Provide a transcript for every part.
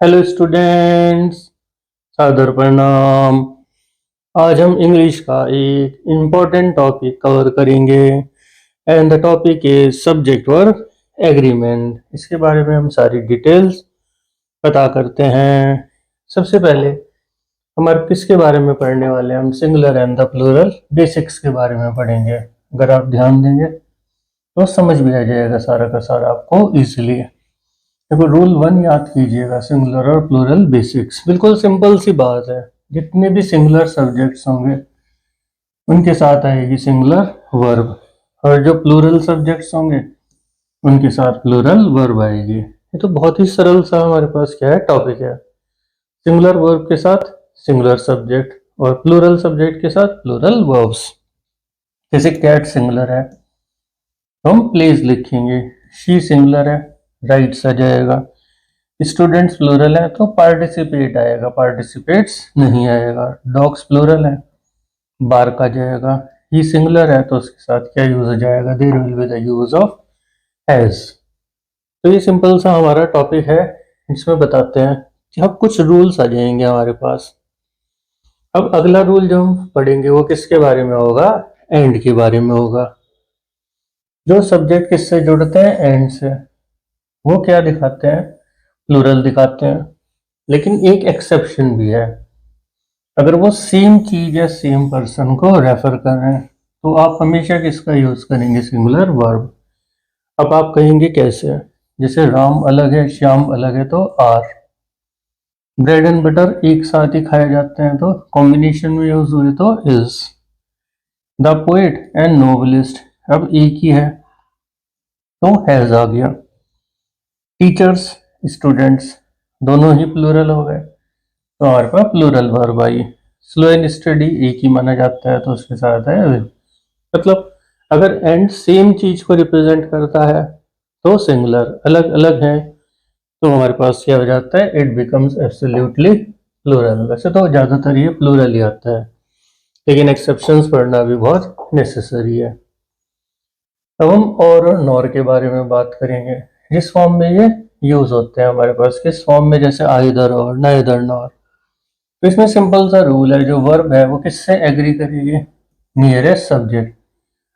Hello students, सादर प्रणाम। आज हम इंग्लिश का एक इम्पोर्टेंट टॉपिक कवर करेंगे and the topic is subject verb agreement. इसके बारे में हम सारी डिटेल्स पता करते हैं। सबसे पहले हमारे किसके बारे में पढ़ने वाले हैं? हम singular and the plural basics के बारे में पढ़ेंगे। अगर आप ध्यान देंगे तो समझ भी आ जाएगा सारा का सारा आपको इजीली। देखो, रूल 1 याद कीजिएगा, सिंगुलर और प्लूरल बेसिक्स। बिल्कुल सिंपल सी बात है। जितने भी सिंगुलर सब्जेक्ट्स होंगे उनके साथ आएगी सिंगुलर वर्ब, और जो प्लूरल सब्जेक्ट्स होंगे उनके साथ प्लूरल वर्ब आएगी। ये तो बहुत ही सरल सा हमारे पास क्या है, टॉपिक है। सिंगुलर वर्ब के साथ सिंगुलर सब्जेक्ट और प्लूरल सब्जेक्ट के साथ प्लूरल वर्ब्स। जैसे कैट सिंगुलर है तो हम प्लेज लिखेंगे, शी सिंगुलर है राइट्स आ जाएगा, स्टूडेंट्स प्लूरल है तो पार्टिसिपेट आएगा, पार्टिसिपेट्स नहीं आएगा। डॉग्स प्लूरल है, बार्क आ जाएगा। ही सिंगुलर है तो उसके साथ क्या यूज हो जाएगा? There will be the use of has. तो ये सिंपल सा हमारा टॉपिक है। इसमें बताते हैं कि अब कुछ रूल्स आ जाएंगे हमारे पास। अब अगला रूल जो हम पढ़ेंगे वो किसके बारे में होगा? एंड के बारे में होगा। जो सब्जेक्ट किससे जुड़ते हैं? एंड से। वो क्या दिखाते हैं? प्लूरल दिखाते हैं। लेकिन एक एक्सेप्शन भी है। अगर वो सेम चीज या सेम पर्सन को रेफर कर रहे हैं तो आप हमेशा किसका यूज करेंगे? Singular verb. अब आप कहेंगे कैसे? जैसे राम अलग है, श्याम अलग है तो आर। ब्रेड एंड बटर एक साथ ही खाए जाते हैं तो कॉम्बिनेशन में यूज हुए तो is. The poet and novelist अब एक ही है तो हैज आ गया। टीचर्स स्टूडेंट्स दोनों ही प्लूरल हो गए तो हमारे पास प्लूरल वर्ब आई। स्लो एंड स्टडी एक ही माना जाता है तो उसके साथ है will। मतलब अगर एंड सेम चीज को रिप्रेजेंट करता है तो सिंगुलर, अलग अलग है तो हमारे पास क्या हो जाता है? It becomes absolutely plural. वैसे तो ज्यादातर ये प्लूरल ही आता है, लेकिन एक्सेप्शंस पढ़ना भी बहुत नेसेसरी है। अब हम और नॉर के बारे में बात करेंगे। जिस फॉर्म में ये यूज होते हैं हमारे पास, किस फॉर्म में? जैसे आइदर और, नाइदर नॉर। तो इसमें सिंपल सा रूल है, जो वर्ब है वो किससे एग्री करेगी? Nearest subject.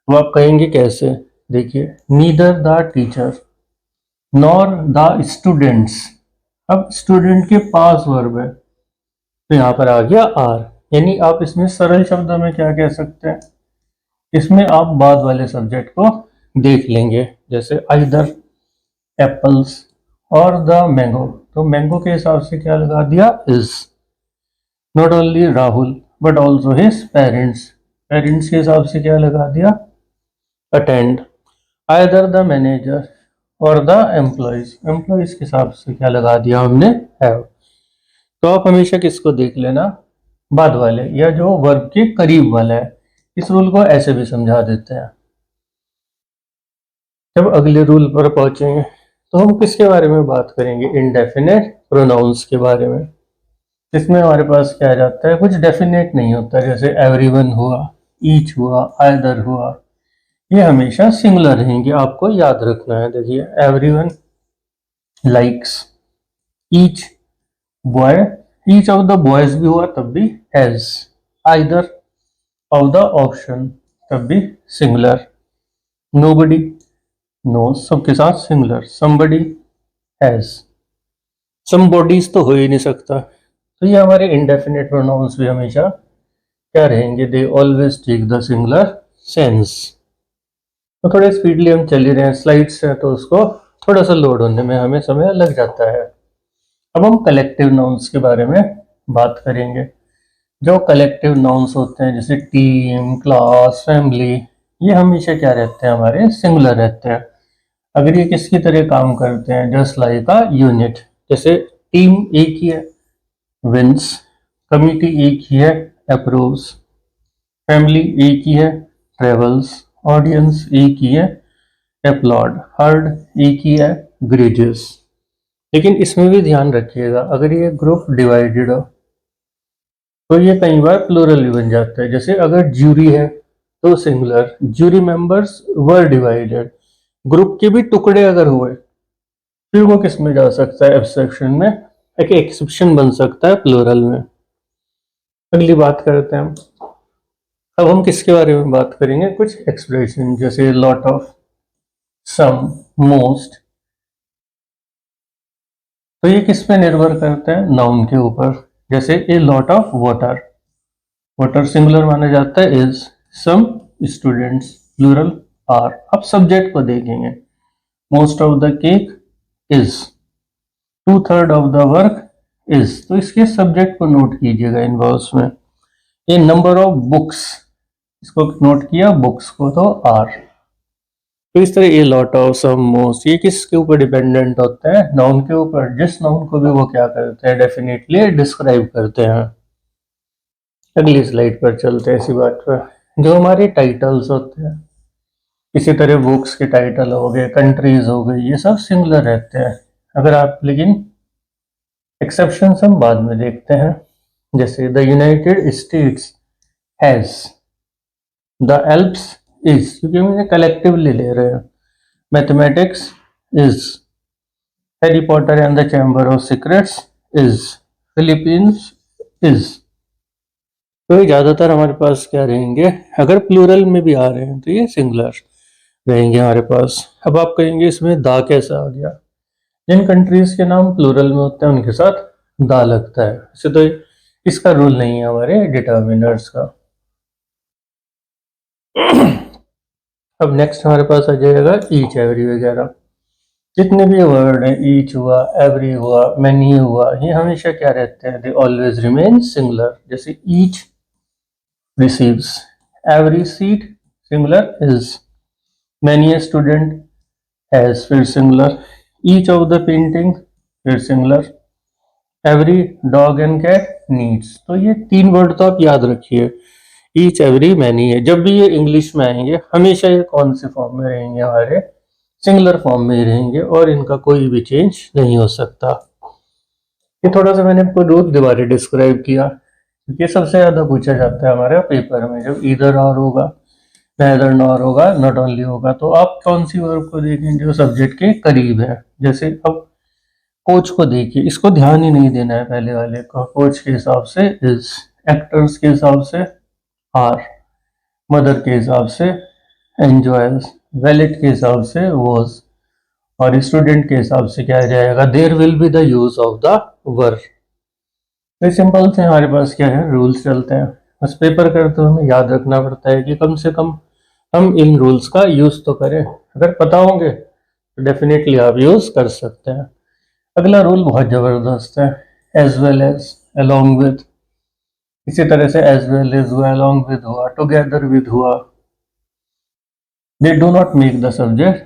वो आप कहेंगे कैसे? देखिए, neither the teacher nor the students. अब स्टूडेंट के पास वर्ब है तो यहाँ पर आ गया आर। यानी आप इसमें सरल शब्दों में क्या कह सकते हैं? इसमें आप बाद वाले सब्जेक्ट को देख लेंगे। जैसे आइदर एप्पल्स और द मैंगो, तो मैंगो के हिसाब से क्या लगा दिया? Is. Not only Rahul but also his parents, parents के हिसाब से क्या लगा दिया? अटेंड। आइदर द मैनेजर और द एम्प्लॉयज, एम्प्लॉयज के हिसाब से क्या लगा दिया हमने? हैव। तो आप हमेशा किसको देख लेना? बाद वाले या जो वर्ब के करीब वाला है। इस रूल को ऐसे भी समझा देते हैं। जब अगले रूल पर पहुंचेंगे तो हम किसके बारे में बात करेंगे? इनडेफिनेट प्रोनाउंस के बारे में। इसमें हमारे पास क्या आ जाता है? कुछ डेफिनेट नहीं होता। जैसे एवरीवन हुआ, ईच हुआ, आइदर हुआ, ये हमेशा सिंगुलर रहेंगे, आपको याद रखना है। देखिए, everyone likes, each boy, each of the boys भी हुआ तब भी has. Either of the option तब भी सिंगुलर। नोबडी नो, सबके साथ singular. Somebody has. Some bodies तो हो ही नहीं सकता। तो ये हमारे इंडेफिनेट प्रोनाउंस भी हमेशा क्या रहेंगे? They always take the singular sense. तो थोड़े स्पीडली हम चल ही रहे हैं, स्लाइड्स है तो उसको थोड़ा सा लोड होने में हमें समय लग जाता है। अब हम कलेक्टिव नाउन्स के बारे में बात करेंगे। जो कलेक्टिव नाउन्स होते हैं जैसे टीम, क्लास, फैमिली, ये हमेशा क्या रहते हैं? हमारे सिंगुलर रहते हैं। अगर ये किसकी तरह काम करते हैं? Just like a unit. जैसे टीम एक ही है, विंस। कमिटी एक ही है, अप्रूव्स। फैमिली एक ही है, ट्रेवल्स। ऑडियंस एक ही है, अपलॉड। हर्ड एक ही है, ग्रेजेस। लेकिन इसमें भी ध्यान रखिएगा, अगर ये ग्रुप डिवाइडेड हो तो ये कई बार प्लूरल भी बन जाता है। जैसे अगर ज्यूरी है तो singular, jury members were divided. Group के भी टुकड़े अगर हुए फिर वो किस में जा सकता है? एब्स्ट्रैक्शन में एक एक्सेप्शन बन सकता है प्लूरल में। अगली बात करते हैं हम। अब हम किसके बारे में बात करेंगे, कुछ एक्सप्रेशन जैसे लॉट ऑफ, सम, मोस्ट। तो ये किस पे निर्भर करते हैं, नाउन के ऊपर। जैसे a lot of water, water singular माना जाता है is, some students plural are. अब सब्जेक्ट को देखेंगे, most of the cake is, 2/3 of the work is. तो इसके सब्जेक्ट को नोट कीजिएगा इन वर्ड्स में। ये नंबर ऑफ बुक्स, इसको नोट किया, बुक्स को तो आर। तो इस तरह ये लॉट ऑफ, सम, मोस्ट, ये किसके ऊपर डिपेंडेंट होते हैं, नाउन के ऊपर। जिस नाउन को भी वो क्या करते हैं, डेफिनेटली डिस्क्राइब करते हैं। अगली स्लाइड पर चलते हैं इसी बात पर। जो हमारे टाइटल्स होते हैं, इसी तरह बुक्स के टाइटल हो गए, कंट्रीज हो गई, ये सब सिंगुलर रहते हैं। अगर आप, लेकिन एक्सेप्शंस हम बाद में देखते हैं। जैसे the United states has, the Alps is, क्योंकि हम इन्हें कलेक्टिवली ले रहे हैं। Mathematics is, Harry Potter and the chamber of secrets is, Philippines is. तो ये ज़्यादातर हमारे पास क्या रहेंगे, अगर प्लूरल में भी आ रहे हैं तो ये सिंगुलर रहेंगे हमारे पास। अब आप कहेंगे इसमें दा कैसा आ गया। जिन कंट्रीज के नाम प्लूरल में होते हैं उनके साथ दा लगता है। वैसे तो इसका रूल नहीं है हमारे डिटर्मिनर्स का। अब नेक्स्ट हमारे पास आ जाएगा ईच, एवरी वगैरह। जितने भी वर्ड हैं, ईच हुआ, एवरी हुआ, मैनी हुआ, ये हमेशा क्या रहते हैं, दे ऑलवेज रिमेन सिंगुलर। जैसे each receives, every seat singular is, many a student has फिर singular, each of the painting फिर singular, every dog and cat needs। तो ये तीन वर्ड तो आप याद रखिए, ईच, एवरी, मैनी है। जब भी ये इंग्लिश में आएंगे हमेशा ये कौन से फॉर्म में रहेंगे, हमारे सिंगुलर फॉर्म में ही रहेंगे और इनका कोई भी चेंज नहीं हो सकता। ये थोड़ा सा मैंने आपको रूल दोबारा डिस्क्राइब किया, ये सबसे ज्यादा पूछा जाता है हमारे पेपर में। जब इधर और होगा, नेदर नॉर होगा, नॉट ओनली होगा, तो आप कौन सी वर्ब को देखें जो सब्जेक्ट के करीब है। जैसे अब कोच को देखिए, इसको ध्यान ही नहीं देना है पहले वाले को। कोच के हिसाब से इज, एक्टर्स के हिसाब से आर, मदर के हिसाब से एंजॉयज, वैलेट के हिसाब से वॉज, और स्टूडेंट के हिसाब से क्या आ जाएगा, there will be the use of the verb. तो सिंपल से हमारे पास क्या है, रूल्स चलते हैं। बस पेपर करते हुए हमें याद रखना पड़ता है कि कम से कम हम इन रूल्स का यूज तो करें। अगर पता होंगे तो डेफिनेटली आप यूज कर सकते हैं। अगला रूल बहुत जबरदस्त है, as well as, along with. इसी तरह से एज वेल एज हुआ, अलोंग विद हुआ, टुगेदर विद हुआ। They do not make the subject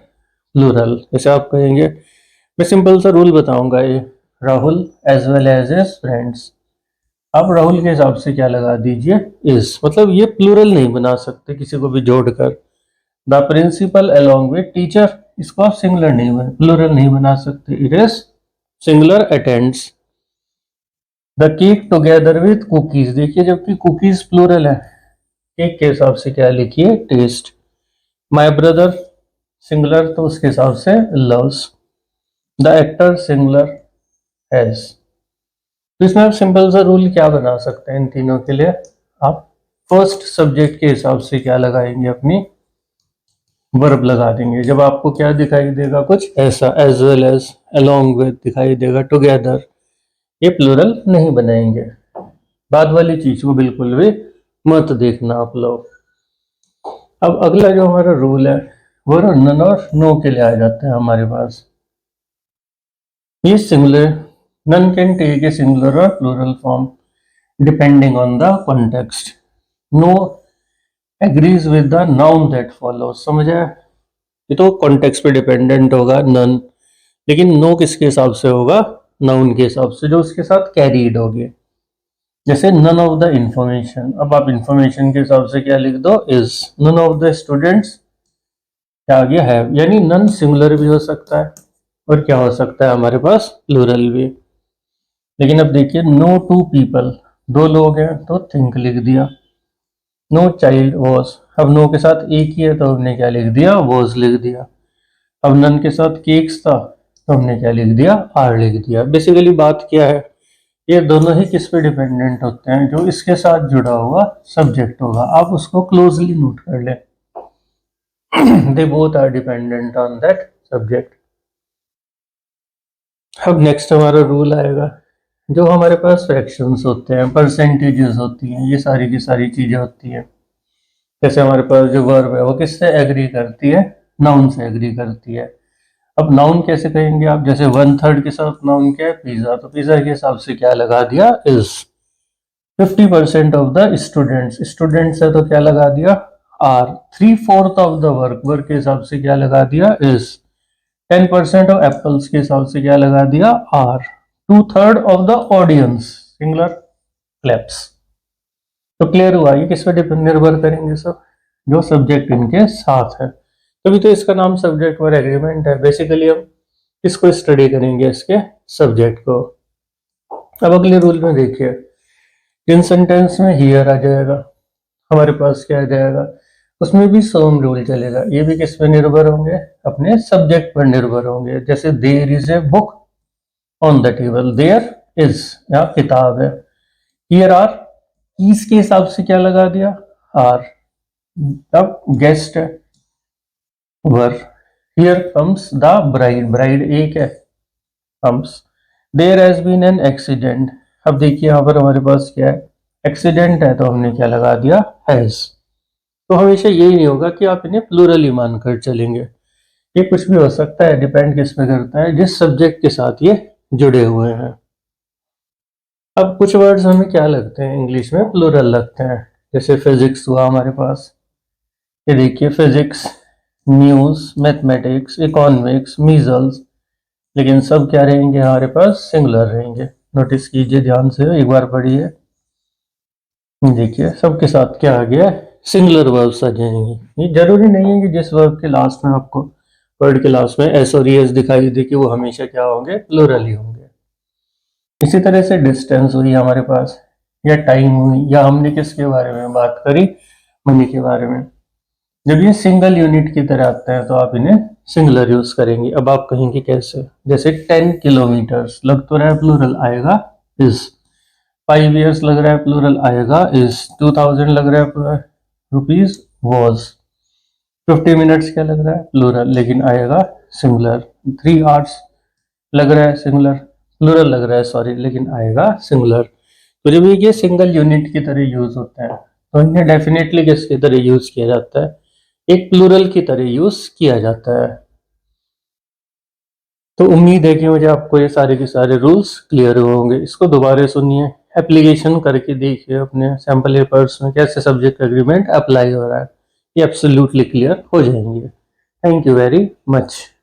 plural. जैसे आप कहेंगे, मैं सिंपल सा रूल बताऊंगा, ये Rahul as well as his friends. आप राहुल के हिसाब से क्या लगा दीजिए, इज, मतलब ये प्लूरल नहीं बना सकते किसी को भी जोड़कर। The principal along with teacher, इसको आप सिंगुलर नहीं बना, प्लूरल नहीं बना सकते, it is singular attends. The cake together with cookies, देखिए जबकि कुकीज प्लूरल है, केक के हिसाब से क्या लिखिए, टेस्ट। माय ब्रदर सिंगुलर, तो उसके हिसाब से loves. The actor singular has. तो इसमें आप सिंपल सा रूल क्या बना सकते हैं इन तीनों के लिए, आप फर्स्ट सब्जेक्ट के हिसाब से क्या लगाएंगे, अपनी वर्ब लगा देंगे। जब आपको क्या दिखाई देगा, कुछ ऐसा, as well as, along with दिखाई देगा, टुगेदर, ये प्लूरल नहीं बनाएंगे। बाद वाली चीज को बिल्कुल भी मत देखना आप लोग। अब अगला जो हमारा रूल है वो नन और नो के लिए आ जाता है हमारे पास। ये singular, none can take a singular or plural form depending on the context. No agrees with the noun that follows। समझ आया, ये तो कॉन्टेक्स्ट पे डिपेंडेंट होगा none, लेकिन नो किसके हिसाब से होगा, नाउन के हिसाब से जो उसके साथ कैरीड होगी। जैसे none of the information, अब आप इंफॉर्मेशन के हिसाब से क्या लिख दो, is। none of the students क्या आ गया, है, यानी none सिंगुलर भी हो सकता है और क्या हो सकता है हमारे पास, प्लूरल भी। लेकिन अब देखिए, नो टू पीपल, दो लोग हैं तो थिंक लिख दिया। नो चाइल्ड वॉज, अब नो के साथ एक ही है तो हमने क्या लिख दिया, वॉज लिख दिया। अब नन के साथ केक्स था तो हमने क्या लिख दिया, आर लिख दिया। बेसिकली बात क्या है, ये दोनों ही किस पे डिपेंडेंट होते हैं, जो इसके साथ जुड़ा हुआ सब्जेक्ट होगा, आप उसको क्लोजली नोट कर लें। They both are dependent on that subject. अब नेक्स्ट हमारा रूल आएगा, जो हमारे पास फ्रैक्शंस होते हैं, परसेंटेजेस होती हैं, ये सारी की सारी चीज़ें होती हैं। जैसे हमारे पास जो वर्ब है वो किससे एग्री करती है, नाउन से एग्री करती है। अब नाउन कैसे कहेंगे आप, जैसे 1/3 के साथ नाउन क्या है, पिज़्ज़ा, तो पिज़्ज़ा के हिसाब से क्या लगा दिया, is. 50% of the students, students है तो क्या लगा दिया, are. 3/4 of the work, work के हिसाब से क्या लगा दिया, इज। 10% ऑफ एप्पल्स के हिसाब से क्या लगा दिया, are. 2/3 of the audience, singular, claps. तो क्लियर हुआ, ये किस पे निर्भर करेंगे सब, जो सब्जेक्ट इनके साथ है। तभी तो इसका नाम सब्जेक्ट वर्ब एग्रीमेंट है। बेसिकली हम इसको स्टडी करेंगे, इसके सब्जेक्ट को। अब अगले रूल में देखिए, इन सेंटेंस में हियर आ जाएगा, हमारे पास क्या आ जाएगा, उसमें भी सेम रूल चलेगा। ये भी किस पे निर्भर होंगे, अपने सब्जेक्ट पर निर्भर होंगे। जैसे there is a book on the table, there is, या किताब है। हियर आर, कीज के हिसाब से क्या लगा दिया, आर। अब गेस्ट है, वर। Here comes the bride, bride एक है, comes. There has been an accident, अब देखिए यहाँ पर हमारे पास क्या है, एक्सीडेंट है, तो हमने क्या लगा दिया, हैज। तो हमेशा यही नहीं होगा कि आप इन्हें प्लूरल ही मानकर चलेंगे, ये कुछ भी हो सकता है, डिपेंड किस पे करता है, जिस सब्जेक्ट के साथ ये जुड़े हुए हैं। अब कुछ वर्ड्स हमें क्या लगते हैं, इंग्लिश में प्लूरल लगते हैं। जैसे फिजिक्स हुआ हमारे पास, ये देखिए physics, news, mathematics, economics, measles, लेकिन सब क्या रहेंगे हमारे पास, सिंगुलर रहेंगे। नोटिस कीजिए ध्यान से, एक बार पढ़िए, देखिए सबके साथ क्या आ गया, सिंगुलर वर्ब्स आ जाएंगे। ये जरूरी नहीं है कि जिस वर्ब के लास्ट में आपको, वर्ड के लास्ट में एस और एस दिखाई दे कि वो हमेशा क्या होंगे, प्लूरल ही होंगे। इसी तरह से डिस्टेंस हुई हमारे पास, या टाइम हुई, या हमने किसके बारे में बात करी, मनी के बारे में। जब ये सिंगल यूनिट की तरह आते हैं तो आप इन्हें सिंगुलर यूज करेंगे। अब आप कहेंगे कैसे, जैसे 10 किलोमीटर्स लग तो रहा है, प्लूरल आएगा इज। 5 years लग रहा है, प्लूरल आएगा इज। 2000 लग रहा है, रुपीज वॉज। 50 मिनट्स क्या लग रहा है, प्लूरल, लेकिन आएगा सिंगुलर। 3 hours लग रहा है, सिंगुलर, प्लूरल लग रहा है सॉरी, लेकिन आएगा सिंगुलर। तो जब ये सिंगल यूनिट की तरह यूज होते हैं तो इन्हें डेफिनेटली किसकी तरह यूज किया जाता है, एक प्लूरल की तरह यूज किया जाता है। तो उम्मीद है कि मुझे आपको ये सारे के सारे रूल्स क्लियर हुए होंगे। इसको दोबारा सुनिए, एप्लीकेशन करके देखिए अपने सैम्पल पेपर्स में कैसे सब्जेक्ट एग्रीमेंट अप्लाई हो रहा है, ये एब्सोल्युटली क्लियर हो जाएंगे। Thank you very much.